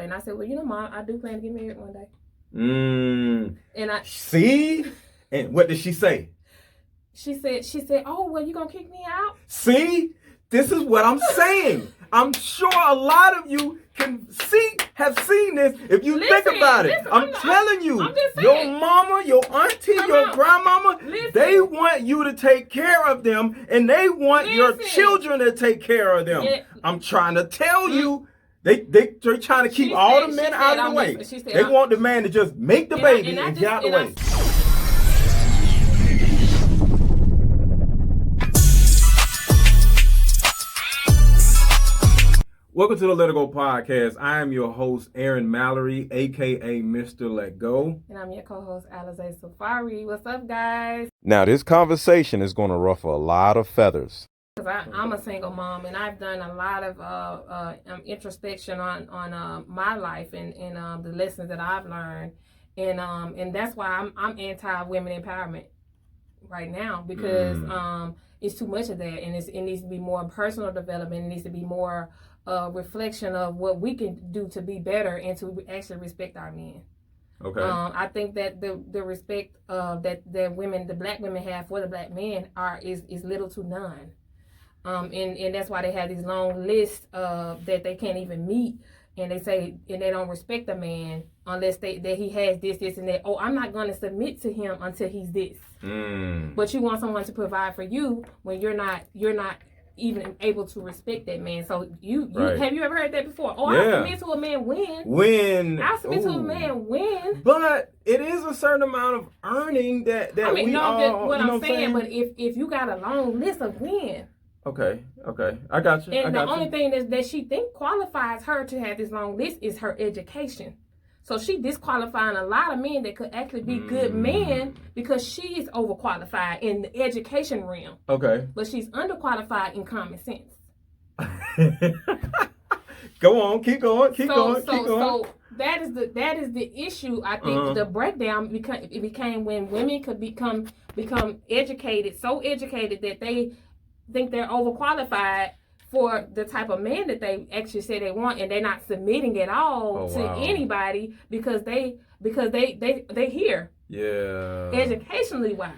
And I said, well, Mom, I do plan to get married one day. And I see. And what did she say? She said, oh, well, you gonna kick me out? See, this is what I'm saying. I'm sure a lot of you have seen this. If you think about it, I'm telling you, your mama, your auntie, your grandmama, they want you to take care of them, and they want your children to take care of them. I'm trying to tell you. They're trying to keep all the men out of the way. They want the man to just make the baby and get out of the way. Welcome to the Let It Go podcast. I am your host, Aaron Mallory, a.k.a. Mr. Let Go. And I'm your co-host, Alize Safari. What's up, guys? Now, this conversation is going to ruffle a lot of feathers. Because I'm a single mom, and I've done a lot of introspection on my life and the lessons that I've learned. And that's why I'm anti-women empowerment right now, because it's too much of that. And it needs to be more personal development. It needs to be more reflection of what we can do to be better and to actually respect our men. Okay. I think that the respect that the black women have for the black men is little to none. And that's why they have these long lists that they can't even meet, and they say, and they don't respect a man unless that he has this, and that. Oh, I'm not going to submit to him until he's this. But you want someone to provide for you when you're not even able to respect that man. So you right. Have you ever heard that before? Oh, yeah. I submit to a man when I submit to a man when. But it is a certain amount of earning that I mean, we all. What I'm saying, but if you got a long list of when. Okay, I got you. And the only thing that she think qualifies her to have this long list is her education. So she disqualifying a lot of men that could actually be good men because she is overqualified in the education realm. Okay. But she's underqualified in common sense. Go on, keep going. So that is the issue. I think the breakdown became when women could become educated, so educated that they think they're overqualified for the type of man that they actually say they want, and they're not submitting at all to anybody because they hear. Yeah. Educationally wise.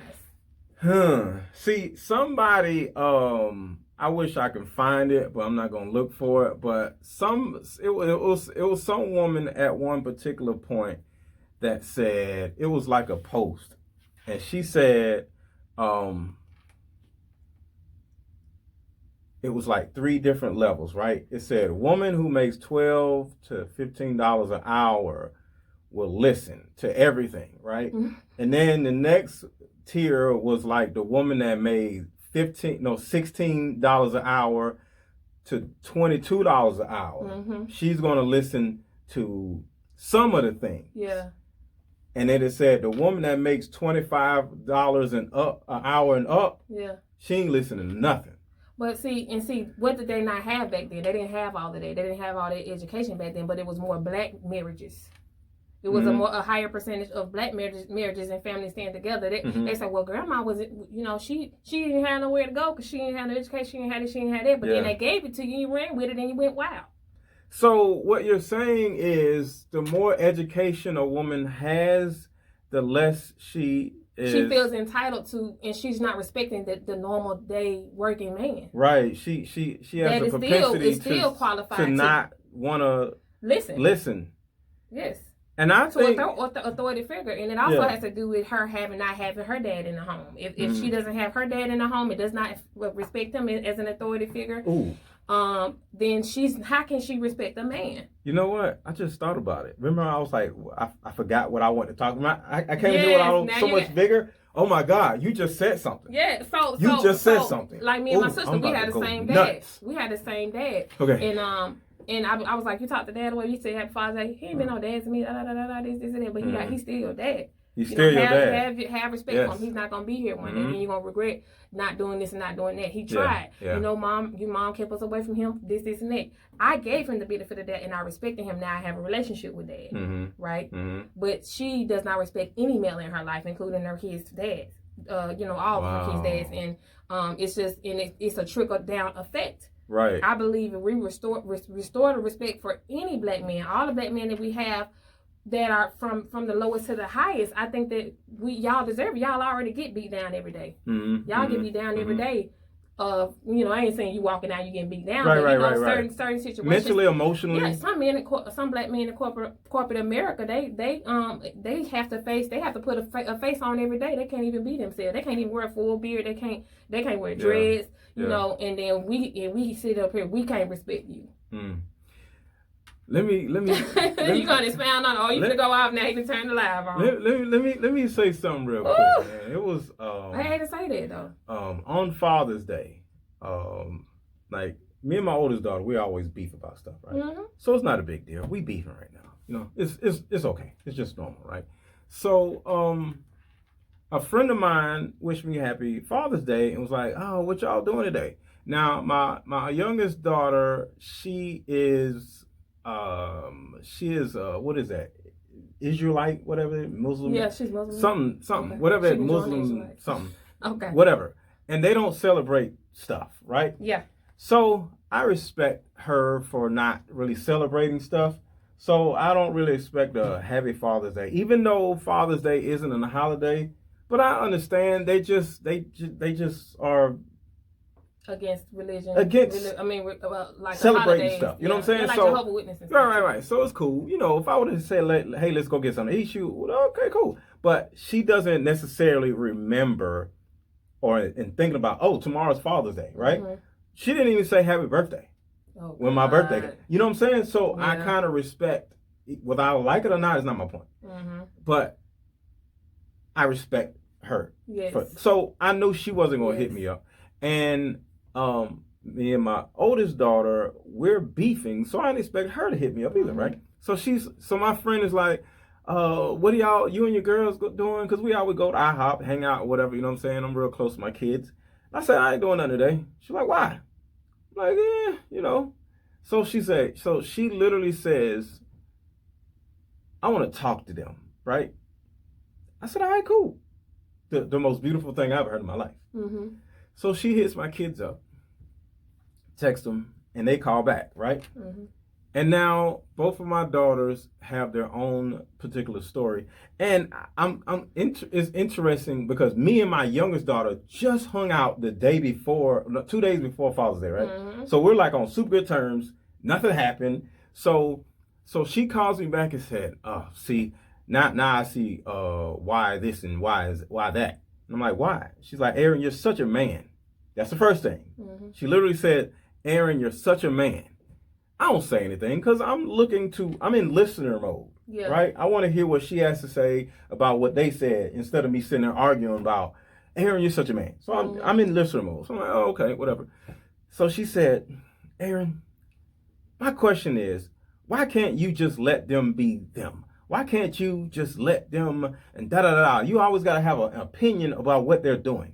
See, somebody I wish I could find it, but I'm not gonna look for it. But it was some woman at one particular point that said, it was like a post, and she said it was like 3 different levels, right? It said a woman who makes $12 to $15 an hour will listen to everything, right? Mm-hmm. And then the next tier was like the woman that made $16 an hour to $22 an hour. Mm-hmm. She's going to listen to some of the things. Yeah. And then it said the woman that makes $25 and up an hour and up, yeah, she ain't listening to nothing. But see, what did they not have back then? They didn't have all of that. They didn't have all that education back then, but it was more black marriages. It was a higher percentage of black marriages and families staying together. They said, well, grandma wasn't, she didn't have nowhere to go because she didn't have no education, she didn't have this, she didn't have that. But then they gave it to you, you ran with it, and you went wild. So what you're saying is the more education a woman has, the less she feels entitled to, and she's not respecting the normal day working man. Right. She has a propensity to not want to listen. Yes. And I think authority figure, and it also has to do with her not having her dad in the home. If she doesn't have her dad in the home, it does not respect him as an authority figure. Ooh. Then how can she respect a man? You know what? I just thought about it. Remember, I was like, I forgot what I wanted to talk about. I came to it all so much bigger. Oh my God, you just said something. Yeah, you just said something. Like me and my sister, we had the same dad. We had the same dad. Okay. And I was like, you talked to dad the way you said Happy Father's Day. He ain't been no dad to me, this and that, but he's still your dad. He's still your dad. Have respect for him. He's not gonna be here one day, and you're gonna regret not doing this and not doing that. He tried. Yeah. Your mom kept us away from him. This and that. I gave him the benefit of that, and I respected him. Now I have a relationship with dad, right? Mm-hmm. But she does not respect any male in her life, including her kids' dads. All of her kids' dads, and it's just it's a trickle down effect. Right. I believe if we restore the respect for any black man, all the black men that we have that are from the lowest to the highest, I think that y'all deserve it. Y'all already get beat down every day. Mm-hmm. Y'all get beat down every day. I ain't saying you walking out, you getting beat down. Right, but, right. certain situations, mentally, emotionally. Yeah, some black men in corporate America, they have to put a face on every day. They can't even be themselves. They can't even wear a full beard. They can't wear dreads. You know, and then we sit up here, we can't respect you. Let me. You gonna expound on? You can go off now. You can turn the live on. Let me say something real quick, man. It was. I hate to say that though. On Father's Day, like me and my oldest daughter, we always beef about stuff, right? Mm-hmm. So it's not a big deal. We beefing right now. You know, it's okay. It's just normal, right? So a friend of mine wished me happy Father's Day and was like, "Oh, what y'all doing today?" Now my youngest daughter, she is what is that? Israelite, whatever, Muslim. Yeah, she's Muslim. Something, okay. whatever that Muslim, something. Okay. Whatever. And they don't celebrate stuff, right? Yeah. So I respect her for not really celebrating stuff. So I don't really expect a happy Father's Day, even though Father's Day isn't a holiday. But I understand they just are against religion. Like celebrating stuff. You know what I'm saying? Like so Jehovah's Witnesses. Right. So it's cool. You know, if I would have said, "Hey, let's go get something to eat," okay, cool. But she doesn't necessarily remember and thinking about, oh, tomorrow's Father's Day, right? Mm-hmm. She didn't even say happy birthday when my birthday came. You know what I'm saying? So I kind of respect, whether I like it or not, is not my point. Mm-hmm. But I respect her. Yes. So I knew she wasn't going to hit me up. And me and my oldest daughter, we're beefing, so I didn't expect her to hit me up either, right? So my friend is like, what are you and your girls doing? Because we always go to IHOP, hang out, whatever, you know what I'm saying? I'm real close to my kids. I said, I ain't doing nothing today. She's like, why? I'm like, you know. So she literally says, I want to talk to them, right? I said, all right, cool. The most beautiful thing I've ever heard in my life. Mm-hmm. So she hits my kids up, text them, and they call back, right? Mm-hmm. And now both of my daughters have their own particular story, and it's interesting because me and my youngest daughter just hung out 2 days before Father's Day, right? Mm-hmm. So we're like on super good terms. Nothing happened. So she calls me back and said, see, now I see why this and why that. And I'm like, why? She's like, Aaron, you're such a man. That's the first thing. Mm-hmm. She literally said, Aaron, you're such a man. I don't say anything because I'm in listener mode, right? I want to hear what she has to say about what they said instead of me sitting there arguing about, Aaron, you're such a man. So I'm in listener mode. So I'm like, oh, okay, whatever. So she said, Aaron, my question is, why can't you just let them be them? Why can't you just let them and da-da-da-da? You always got to have an opinion about what they're doing.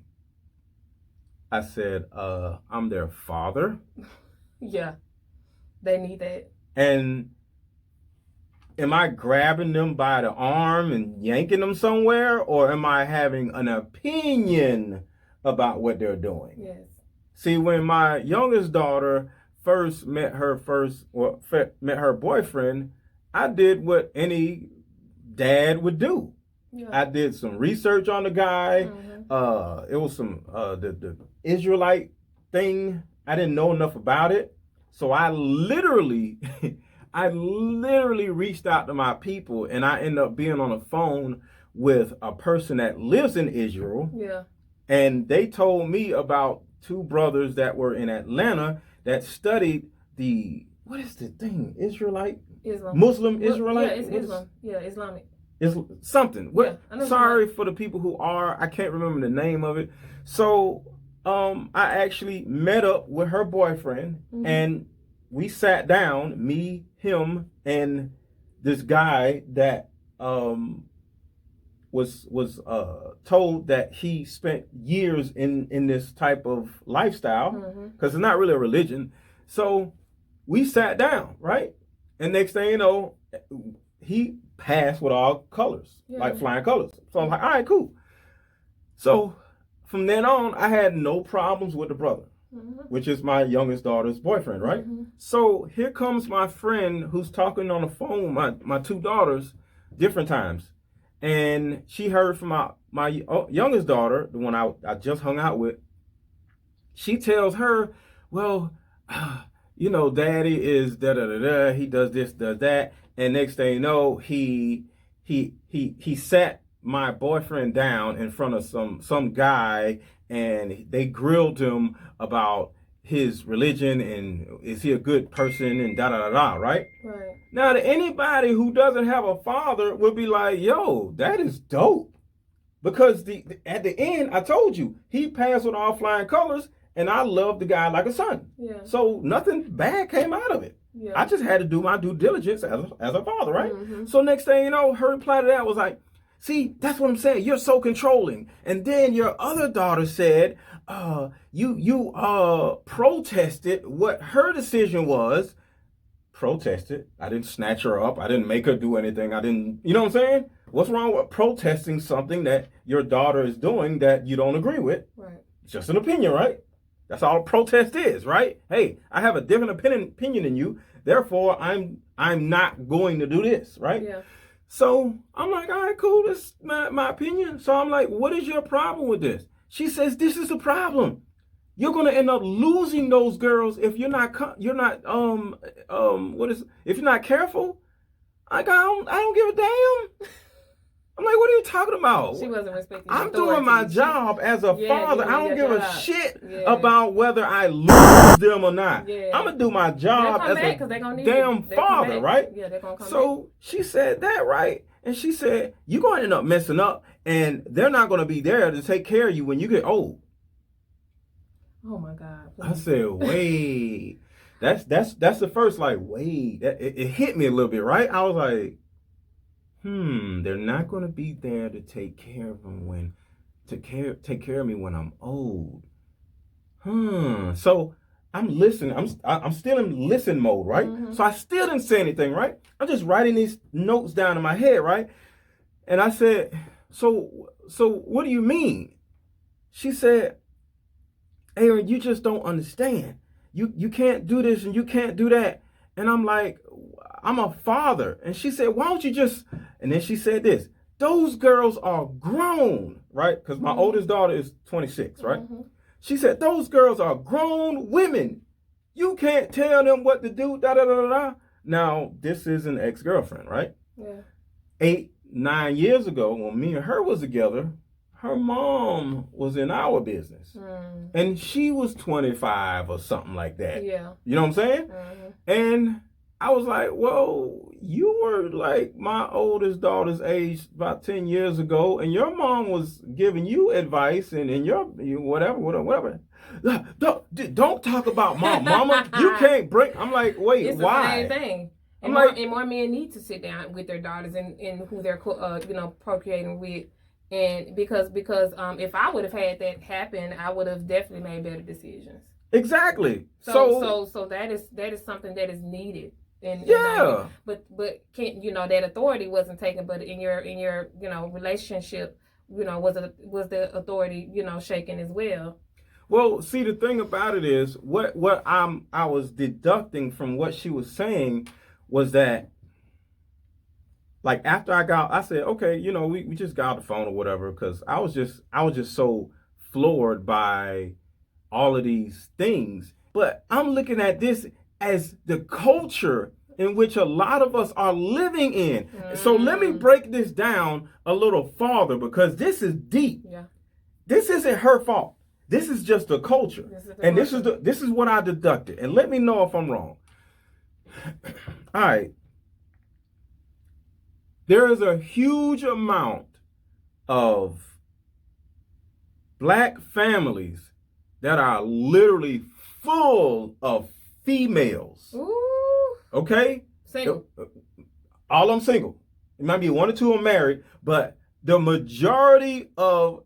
I said, I'm their father. Yeah. They need that. And am I grabbing them by the arm and yanking them somewhere? Or am I having an opinion about what they're doing? Yes. See, when my youngest daughter first met her boyfriend, I did what any dad would do. Yeah. I did some research on the guy. Mm-hmm. It was some the Israelite thing. I didn't know enough about it. So I literally reached out to my people, and I ended up being on the phone with a person that lives in Israel. Yeah. And they told me about two brothers that were in Atlanta that studied what is the thing? Islam. Muslim Israelite? Yeah, it's Islam. Yeah, Islamic. It's something. Sorry for the people who are. I can't remember the name of it. So I actually met up with her boyfriend, mm-hmm. and we sat down, me, him, and this guy that was told that he spent years in this type of lifestyle, because it's not really a religion. So we sat down, right? And next thing you know, he passed with all colors, like flying colors. So I'm like, all right, cool. So from then on, I had no problems with the brother. which is my youngest daughter's boyfriend, right? So here comes my friend who's talking on the phone with my two daughters different times. And she heard from my youngest daughter, the one I just hung out with. She tells her, well, daddy is da-da-da-da. He does this, does that. And next thing you know, he sat my boyfriend down in front of some guy, and they grilled him about his religion and is he a good person and da-da-da-da, right? Right. Now, to anybody who doesn't have a father would be like, yo, that is dope. Because at the end, I told you, he passed with all flying colors, and I loved the guy like a son. Yeah. So nothing bad came out of it. Yeah. I just had to do my due diligence as a father, right? So next thing you know, her reply to that was like, see, that's what I'm saying. You're so controlling. And then your other daughter said, you protested what her decision was. Protested. I didn't snatch her up. I didn't make her do anything. I didn't, you know what I'm saying? What's wrong with protesting something that your daughter is doing that you don't agree with? Right. It's just an opinion, right? That's all protest is, right? Hey, I have a different opinion than you. Therefore, I'm not going to do this, right? Yeah. So I'm like, all right, cool. This is my opinion. So I'm like, what is your problem with this? She says, this is the problem. You're gonna end up losing those girls if if you're not careful. I don't give a damn. I'm like, what are you talking about? She wasn't respecting. I'm doing my job as a father. I don't give a shit Yeah. about whether I lose them or not. Yeah. I'm gonna do my job as a damn father, right? Yeah, they're gonna come So she said that, right? And she said, you're gonna end up messing up, and they're not gonna be there to take care of you when you get old. Oh my God. I said, wait. That's the first, like, wait. It hit me a little bit, right? I was like, they're not going to be there to take care of them take care of me when I'm old. So I'm listening. I'm still in listen mode, right? So I still didn't say anything, right? I'm just writing these notes down in my head, right? And I said, so what do you mean? She said, Aaron, you just don't understand. You can't do this and you can't do that. And I'm like, I'm a father. And she said, why don't you just... And then she said this, those girls are grown, right? Because my oldest daughter is 26, right? She said, those girls are grown women. You can't tell them what to do, da-da-da-da-da. Now, this is an ex-girlfriend, right? Yeah. 8-9 years ago, when me and her was together, her mom was in our business. And she was 25 or something like that. Yeah. You know what I'm saying? And I was like, well, you were like my oldest daughter's age about 10 years ago, and your mom was giving you advice and whatever. Don't talk about mama. You can't break. I'm like, wait, it's why? It's the same thing. And, more men need to sit down with their daughters and who they're procreating with. And because if I would have had that happen, I would have definitely made better decisions. Exactly. So that is something that is needed. But can't that authority wasn't taken, but in your relationship, was the authority shaken as well. Well, see, the thing about it is what I was deducting from what she was saying was that, like, after I said, okay, we just got off the phone or whatever, because I was just so floored by all of these things. But I'm looking at this as the culture in which a lot of us are living in. So let me break this down a little farther, because this is deep. Yeah. This isn't her fault. This is just the culture. This is what I deducted. And let me know if I'm wrong. All right. There is a huge amount of black families that are literally full of females. Ooh. Okay? Single. All of them single. It might be one or two are married, but the majority of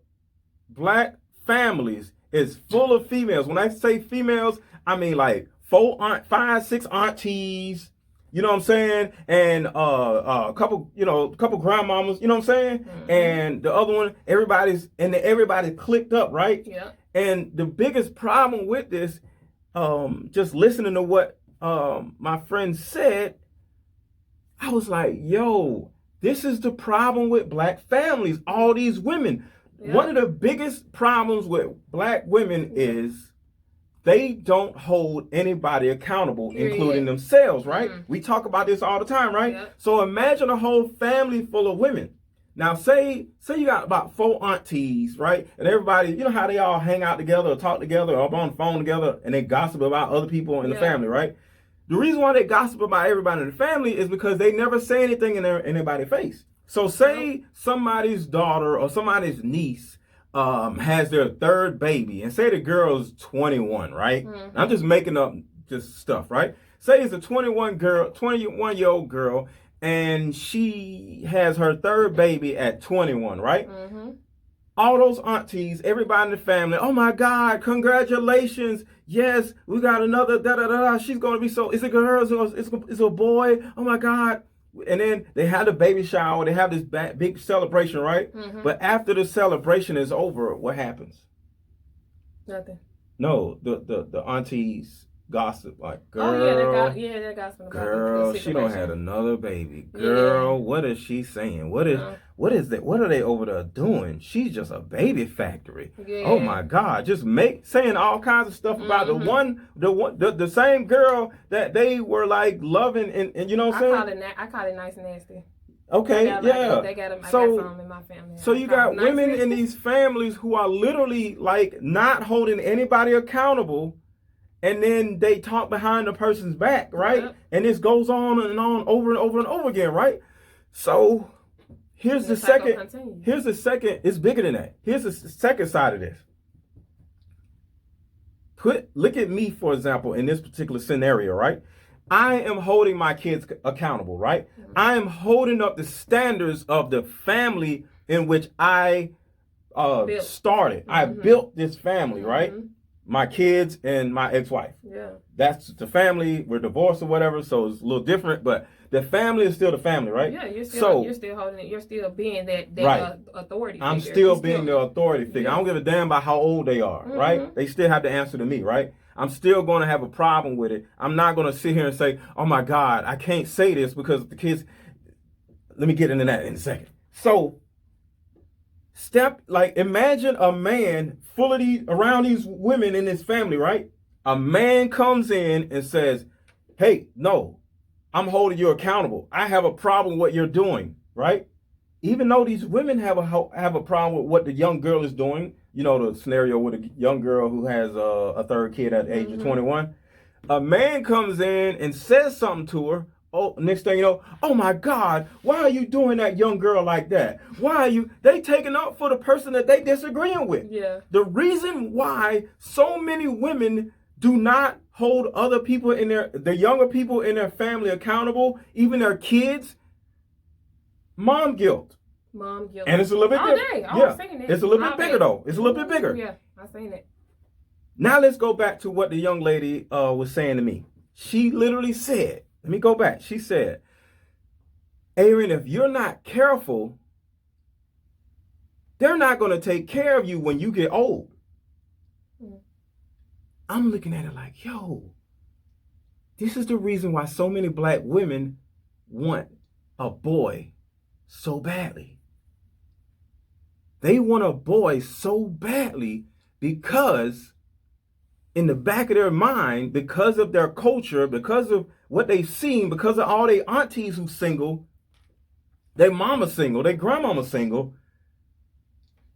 black families is full of females. When I say females, I mean like 5, 6 aunties. You know what I'm saying? And a couple grandmamas, you know what I'm saying? And the other one, everybody clicked up, right? Yeah. And the biggest problem with this, just listening to what my friend said, I was like, yo, this is the problem with black families, all these women. Yep. One of the biggest problems with black women is they don't hold anybody accountable, including themselves, right? We talk about this all the time, right? Yep. So imagine a whole family full of women. Now, say you got about 4 aunties, right? And everybody, you know how they all hang out together or talk together or up on the phone together and they gossip about other people in the family, right? The reason why they gossip about everybody in the family is because they never say anything in anybody's face. So say somebody's daughter or somebody's niece has their 3rd baby, and say the girl's 21, right? Mm-hmm. I'm just making up just stuff, right? Say it's a 21-year-old girl, and she has her 3rd baby at 21, right? Mm-hmm. All those aunties, everybody in the family, oh my God, congratulations. Yes, we got another da-da-da-da. She's going to be so, it's a girl, it's a boy. Oh my God. And then they have the baby shower. They have this big celebration, right? Mm-hmm. But after the celebration is over, what happens? Nothing. No, the aunties gossip like, girl. Oh yeah, they're gossiping about girl, she don't had another baby. Girl, what is she saying? What is that? What are they over there doing? She's just a baby factory. Yeah. Oh my God, just saying all kinds of stuff about the same girl that they were like loving and you know what I'm saying? I call it nice and nasty. Okay, I got some in my family. So you got women in these families who are literally like not holding anybody accountable. And then they talk behind the person's back, right? Yep. And this goes on and on over and over and over again, right? So here's the second, it's bigger than that. Here's the second side of this. Look at me, for example, in this particular scenario, right? I am holding my kids accountable, right? Mm-hmm. I am holding up the standards of the family in which I started. Mm-hmm. I built this family, right? Mm-hmm. My kids and my ex-wife. Yeah. That's the family. We're divorced or whatever, so it's a little different, but the family is still the family, right? Yeah, you're still holding it. You're still being that right. Authority figure. I'm still being the authority figure. Yeah. I don't give a damn about how old they are, mm-hmm. right? They still have to answer to me, right? I'm still going to have a problem with it. I'm not going to sit here and say, oh my God, I can't say this because the kids, let me get into that in a second. So, imagine a man full of around these women in his family, right? A man comes in and says, hey, no, I'm holding you accountable. I have a problem with what you're doing, right? Even though these women have a problem with what the young girl is doing, you know, the scenario with a young girl who has a 3rd kid at the age of 21, a man comes in and says something to her. Oh, next thing you know, oh my God, why are you doing that young girl like that? They taking up for the person that they disagreeing with. Yeah. The reason why so many women do not hold other people the younger people in their family accountable, even their kids, mom guilt. And it's a little bit bigger. It's a little bit bigger though. It's a little bit bigger. Yeah, I've seen it. Now let's go back to what the young lady was saying to me. She literally said, let me go back. She said, Aaron, if you're not careful, they're not going to take care of you when you get old. Mm. I'm looking at it like, yo, this is the reason why so many black women want a boy so badly. They want a boy so badly because in the back of their mind, because of their culture, because of what they've seen, because of all their aunties who's single, their mama's single, their grandmama's single,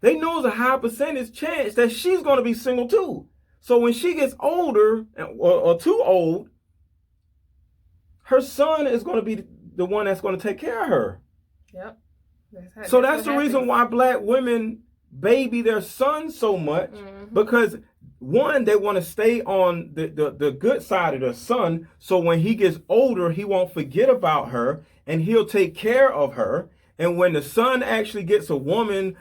they know there's a high percentage chance that she's going to be single too. So when she gets older or too old, her son is going to be the one that's going to take care of her. Yep. So that's the reason why black women baby their sons so much, mm-hmm. because one, they want to stay on the good side of their son, so when he gets older, he won't forget about her, and he'll take care of her. And when the son actually gets a woman,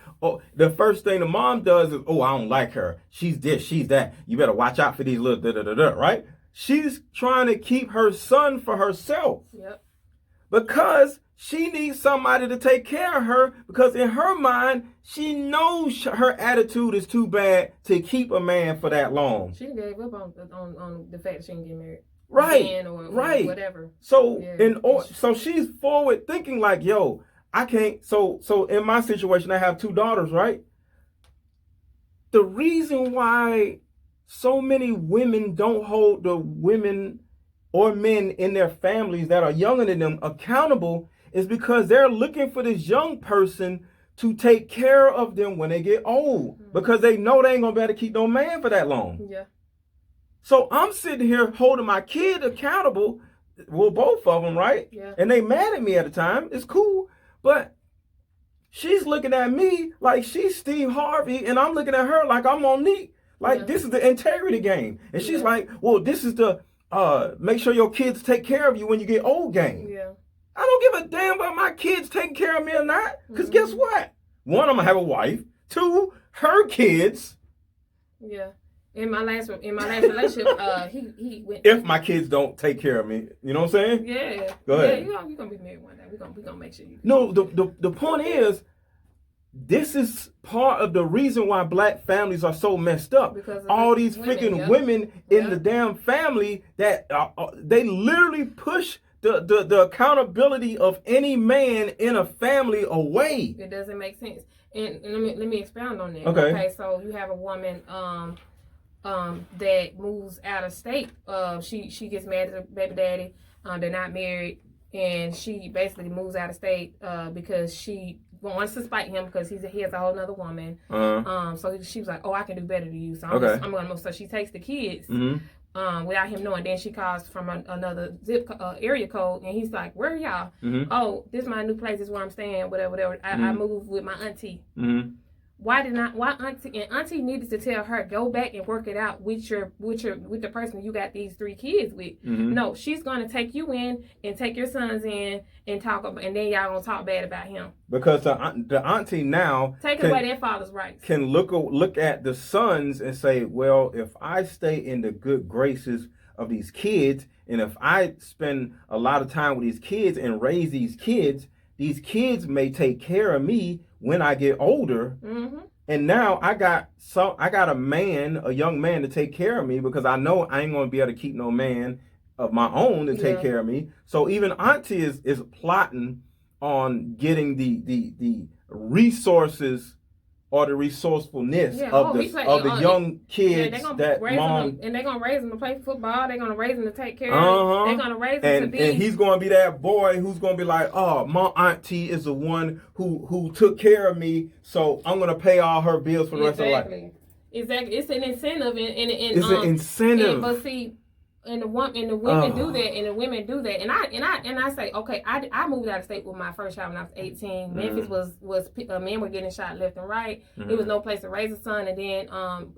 the first thing the mom does is, oh, I don't like her. She's this, she's that. You better watch out for these little da-da-da-da, right? She's trying to keep her son for herself. Yep. Because she needs somebody to take care of her because in her mind, she knows her attitude is too bad to keep a man for that long. She gave up on the fact that she didn't get married. Right. Or whatever. So so she's forward thinking like, yo, I can't. So in my situation, I have 2 daughters, right? The reason why so many women don't hold the women or men in their families that are younger than them accountable is because they're looking for this young person to take care of them when they get old, because they know they ain't gonna be able to keep no man for that long. Yeah. So I'm sitting here holding my kid accountable, well, both of them, right? Yeah. And they mad at me at the time. It's cool, but she's looking at me like she's Steve Harvey, and I'm looking at her like I'm Monique. Like, this is the integrity game. And she's like, well, this is the make sure your kids take care of you when you get old game. Yeah. I don't give a damn about my kids taking care of me or not. Because guess what? 1, I'm going to have a wife. 2, her kids. Yeah. In my last relationship, he went. If my kids don't take care of me, you know what I'm saying? Yeah. Go ahead. Yeah, you're gonna be married one day. We're gonna make sure you. No, the point is, this is part of the reason why black families are so messed up. Because all these freaking women in the damn family that they literally push the accountability of any man in a family away. It doesn't make sense. And let me expound on that. Okay. So you have a woman that moves out of state. She gets married to baby daddy. They're not married, and she basically moves out of state because she wants to spite him because he has a whole nother woman. So she was like, "Oh, I can do better to you." So I'm gonna move. So she takes the kids without him knowing. Then she calls from another area code, and he's like, "Where are y'all?" "Oh, this is my new place. This is where I'm staying. Whatever. I moved with my auntie." Why auntie needed to tell her, go back and work it out with the person you got these 3 kids with. No, she's gonna take you in and take your sons in and talk about, and then y'all gonna talk bad about him. Because the auntie now taking away their father's rights. Can look at the sons and say, well, if I stay in the good graces of these kids, and if I spend a lot of time with these kids and raise these kids may take care of me when I get older. And now I got a young man to take care of me, because I know I ain't gonna be able to keep no man of my own to take care of me. So even auntie is plotting on getting the resources or the resourcefulness of the young kids that mom. And they're gonna raise them to play football. They're gonna raise them to take care of. They're gonna raise them to be. And he's gonna be that boy who's gonna be like, oh, my auntie is the one who took care of me, so I'm gonna pay all her bills for the rest of her life. Exactly. It's an incentive, and it's an incentive. But see. And the women do that, and the women do that, and I say, okay, I moved out of state with my first child when I was 18. Memphis was men were getting shot left and right. It was no place to raise a son, and then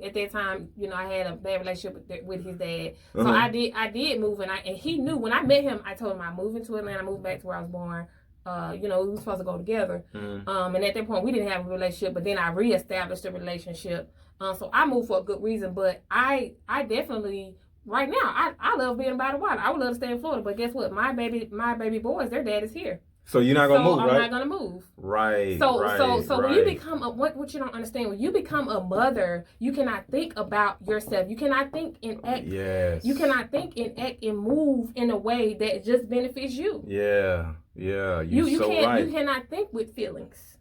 at that time, I had a bad relationship with his dad. So I did move, and he knew when I met him. I told him I'm moving to Atlanta, moved back to where I was born. We were supposed to go together, and at that point we didn't have a relationship. But then I reestablished a relationship. So I moved for a good reason, but I definitely. Right now, I love being by the water. I would love to stay in Florida, but guess what? My baby boys, their dad is here. So you're not gonna move, right? I'm not gonna move. Right. So when you become what you don't understand, when you become a mother, you cannot think about yourself. You cannot think and act. Yes. You cannot think and act and move in a way that just benefits you. Yeah. You cannot think with feelings.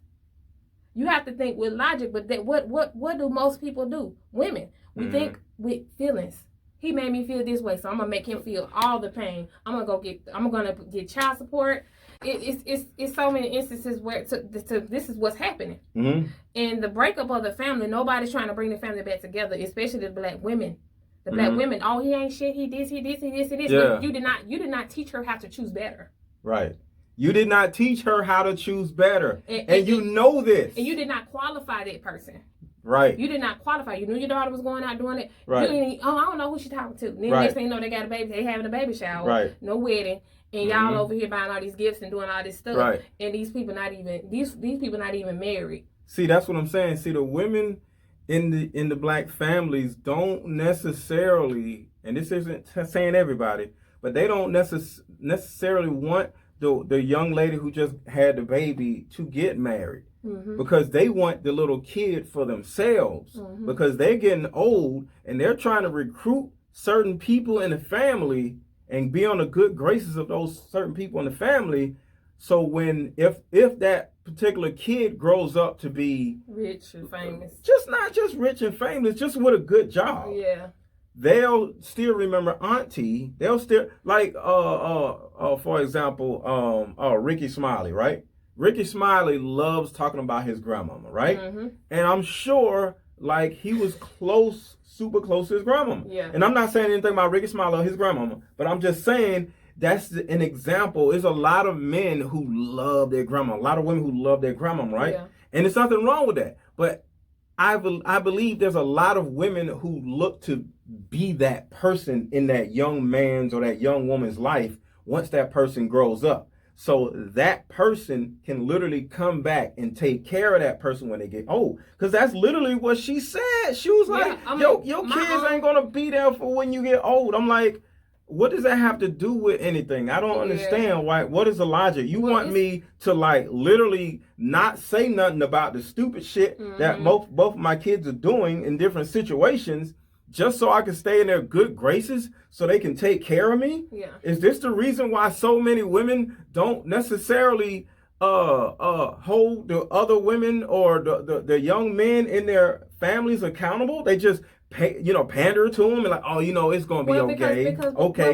You have to think with logic. But what do most people do? Women, we think with feelings. He made me feel this way, so I'm gonna make him feel all the pain. I'm gonna get child support. It's so many instances where this is what's happening. And the breakup of the family, nobody's trying to bring the family back together, especially the black women. The black women, oh, he ain't shit. He this. Yeah. But you did not teach her how to choose better. Right. You did not teach her how to choose better, and you know this. And you did not qualify that person. Right. You did not qualify. You knew your daughter was going out doing it. Right. I don't know who she's talking to. Then next thing you know, they got a baby. They having a baby shower. Right. No wedding. And y'all over here buying all these gifts and doing all this stuff. Right. And these people not even married. See, that's what I'm saying. See, the women in the black families don't necessarily, and this isn't saying everybody, but they don't necessarily want the young lady who just had the baby to get married Mm-hmm. because they want the little kid for themselves Mm-hmm. because they're getting old and they're trying to recruit certain people in the family and be on the good graces of those certain people in the family. So when if that particular kid grows up to be rich and famous, just not just rich and famous, just with a good job, yeah, they'll still remember auntie. They'll still like for example, Ricky Smiley, right? Ricky Smiley loves talking about his grandmama, right? Mm-hmm. And I'm sure like he was close, super close to his grandmama. Yeah. And I'm not saying anything about Ricky Smiley or his grandmama, but I'm just saying that's an example. There's a lot of men who love their grandma, a lot of women who love their grandmama, right? Yeah. And there's nothing wrong with that. But I believe there's a lot of women who look to be that person in that young man's or that young woman's life once that person grows up. So that person can literally come back and take care of that person when they get old. Because that's literally what she said. She was like, your kids ain't going to be there for when you get old. I'm like, what does that have to do with anything? I don't understand why. What is the logic? You want me to like literally not say nothing about the stupid shit that both of my kids are doing in different situations just so I can stay in their good graces so they can take care of me? Yeah. Is this the reason why so many women don't necessarily hold the other women or the young men in their families accountable? They just pander to them and like, oh, it's gonna be okay.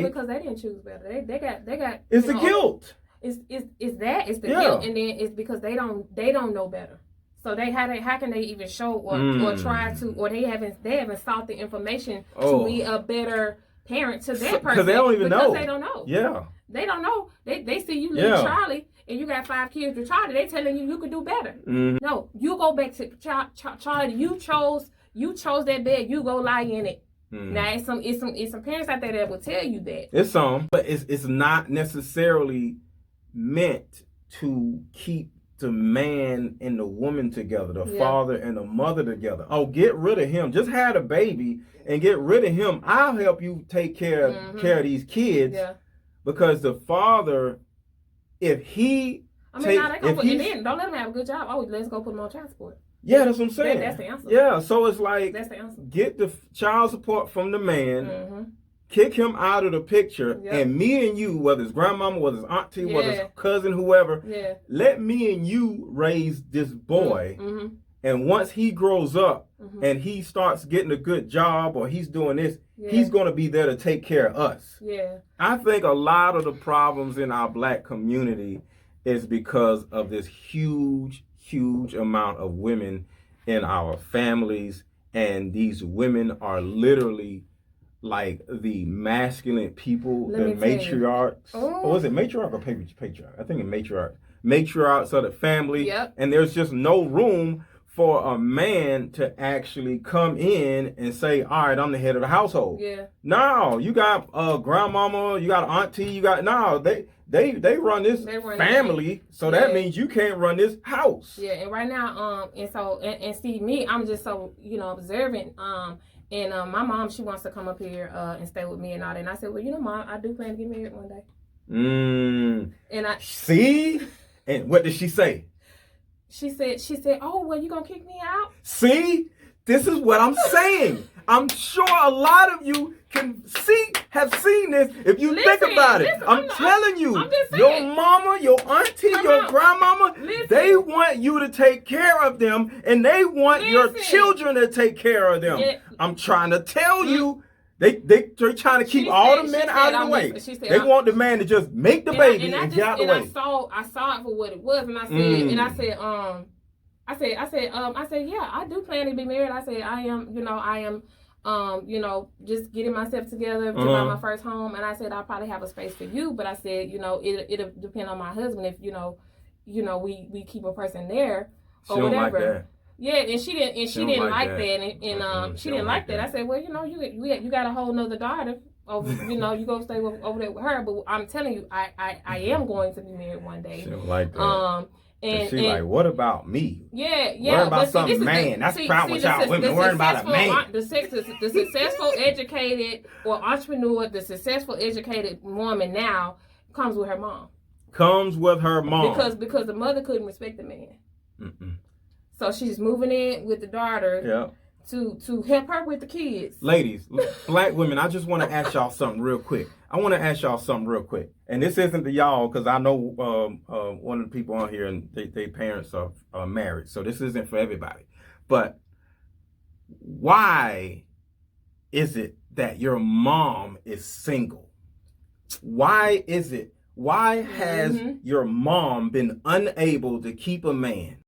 Because they didn't choose better. They got. It's the guilt. It's the guilt, and then it's because they don't know better. So how can they even show or try to, or they haven't sought the information to be a better parent to their person because they don't even know. They don't know. Yeah. They don't know. They see you little Charlie and you got 5 kids with Charlie. They telling you could do better. Mm-hmm. No, you go back to Charlie. You chose that bed. You go lie in it. Mm-hmm. Now it's some parents out there that will tell you that. It's some, but it's not necessarily meant to keep the man and the woman together, the father and the mother together. Oh, get rid of him. Just have a baby and get rid of him. I'll help you take care of these kids. Yeah. Because the father, if he and then don't let him have a good job. Oh, let's go put him on child support. Yeah, that's what I'm saying. That's the answer. Yeah, so it's like that's the answer. Get the child support from the man. Kick him out of the picture, and me and you, whether it's grandmama, whether it's auntie, whether it's cousin, whoever, let me and you raise this boy. Mm-hmm. And once he grows up and he starts getting a good job or he's doing this, he's going to be there to take care of us. Yeah. I think a lot of the problems in our black community is because of this huge amount of women in our families, and these women are literally like the masculine people, the matriarchs. Oh, was it matriarch or patriarch? I think it's matriarch. Matriarchs of the family. Yep. And there's just no room for a man to actually come in and say, all right, I'm the head of the household. Yeah. No, you got grandmama, you got auntie, they run this family, so that means you can't run this house. Yeah, and right now, and see me, I'm just so, observant, and my mom, she wants to come up here and stay with me and all that. And I said, well, Mom, I do plan to get married one day. And I see. And what did she say? She said, oh, well, you gonna kick me out? See, this is what I'm saying. I'm sure a lot of you have seen this if you think about it. I'm telling you, your mama, your auntie, your grandmama, they want you to take care of them, and they want your children to take care of them. Yeah. I'm trying to tell you, they're trying to keep all the men out of the way. They want the man to just make the baby and get out of the way. I saw it for what it was, and I said, yeah, I do plan to be married. I said, I am, just getting myself together to buy my first home. And I said, I'll probably have a space for you. But I said, it'll depend on my husband if, we keep a person there or whatever. Like that. Yeah, and she didn't like that. And she didn't like that. I said, well, you got a whole nother daughter. Over, you go stay over there with her. But I'm telling you, I am going to be married one day. She don't like that. And she's like, what about me? Yeah. Worry about some man. That's the problem with y'all women. Worrying about a man. The successful, educated, or entrepreneur, the successful, educated woman now comes with her mom. Comes with her mom. Because the mother couldn't respect the man. Mm-mm. So she's moving in with the daughter. Yeah. To help her with the kids. Ladies, black women, I just want to ask y'all something real quick. And this isn't to y'all, because I know one of the people on here and they parents are married. So this isn't for everybody. But why is it that your mom is single? Why is it? Why has your mom been unable to keep a man?